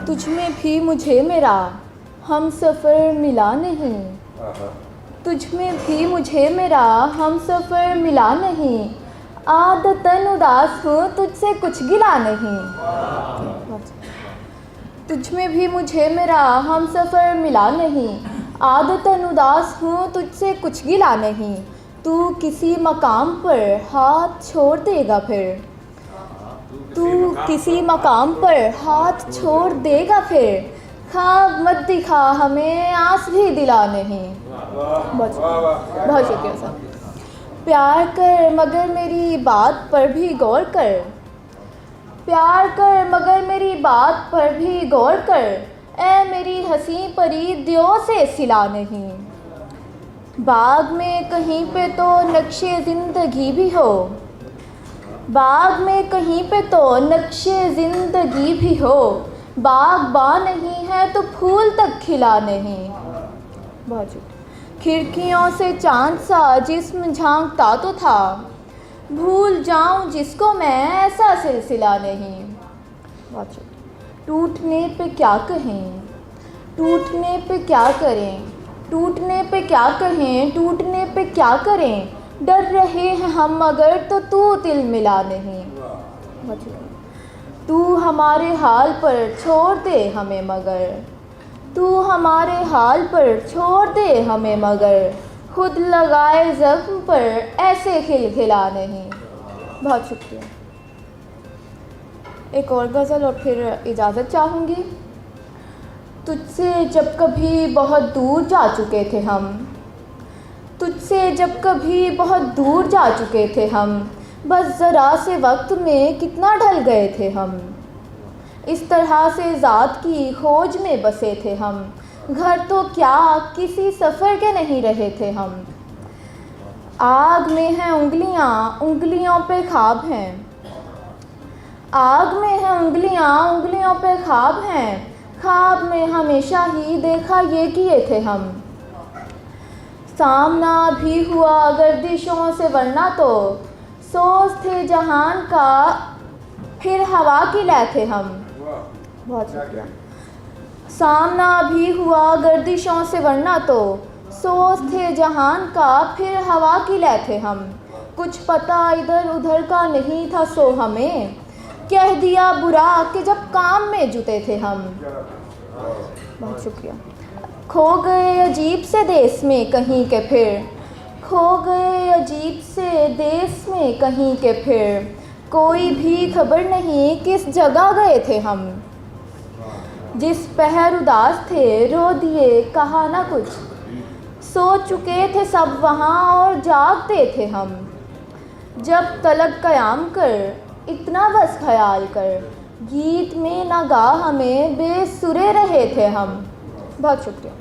तुझ में भी मुझे मेरा हम सफ़र मिला नहीं, तुझ में भी मुझे मेरा हम सफ़र मिला नहीं, आदतन उदास हूँ तुझसे कुछ गिला नहीं। तुझ में भी मुझे मेरा हम सफ़र मिला नहीं, आदतन उदास हूँ तुझसे कुछ गिला नहीं। तू किसी मकाम पर हाथ छोड़ देगा फिर, तू किसी मकाम पर हाथ छोड़ देगा फिर, ख्वाब मत दिखा हमें आस भी दिला नहीं। बहुत शुक्रिया सर। प्यार कर मगर मेरी बात पर भी गौर कर, प्यार कर मगर मेरी बात पर भी गौर कर, ऐ मेरी हंसी परी दियों से सिला नहीं। बाग में कहीं पे तो नक्शे ज़िंदगी भी हो, बाग में कहीं पे तो नक्शे ज़िंदगी भी हो, बाग़बान नहीं है तो फूल तक खिला नहीं। बहुत शुक्रिया। खिड़कियों से चाँद सा जिस्म झांकता तो था, भूल जाऊं जिसको मैं ऐसा सिलसिला नहीं। बहुत शुक्रिया। टूटने पे क्या कहें, टूटने पे क्या करें, टूटने पे क्या कहें, टूटने पे क्या करें, डर रहे हैं हम मगर तो तू तिल मिला नहीं। तू हमारे हाल पर छोड़ दे हमें मगर, तू हमारे हाल पर छोड़ दे हमें मगर, खुद लगाए ज़ख्म पर ऐसे खिलखिला नहीं। बहुत शुक्रिया। एक और गज़ल और फिर इजाज़त चाहूँगी। तुझसे जब कभी बहुत दूर जा चुके थे हम, तुझसे जब कभी बहुत दूर जा चुके थे हम, बस ज़रा से वक्त में कितना ढल गए थे हम। इस तरह से ज़ात की खोज में बसे थे हम, घर तो क्या किसी सफ़र के नहीं रहे थे हम। आग में हैं उंगलियां, उंगलियों पे ख्वाब हैं, आग में हैं उंगलियां, उंगलियों पे ख्वाब हैं, ख्वाब में हमेशा ही देखा ये किए थे हम। सामना भी हुआ गर्दिशों से वरना तो सोच थे जहान का फिर हवा की लय थे हम। बहुत शुक्रिया। सामना भी हुआ गर्दिशों से वरना तो सोच थे जहान का फिर हवा की लय थे हम। कुछ पता इधर उधर का नहीं था सो हमें, कह दिया बुरा कि जब काम में जुटे थे हम। बहुत शुक्रिया। खो गए अजीब से देश में कहीं के फिर, खो गए अजीब से देश में कहीं के फिर, कोई भी खबर नहीं किस जगह गए थे हम। जिस पहर उदास थे रो दिए कहा ना कुछ, सो चुके थे सब वहाँ और जागते थे हम। जब तलक क़याम कर इतना बस ख्याल कर, गीत में ना गा हमें बेसुरे रहे थे हम। बहुत शुक्रिया।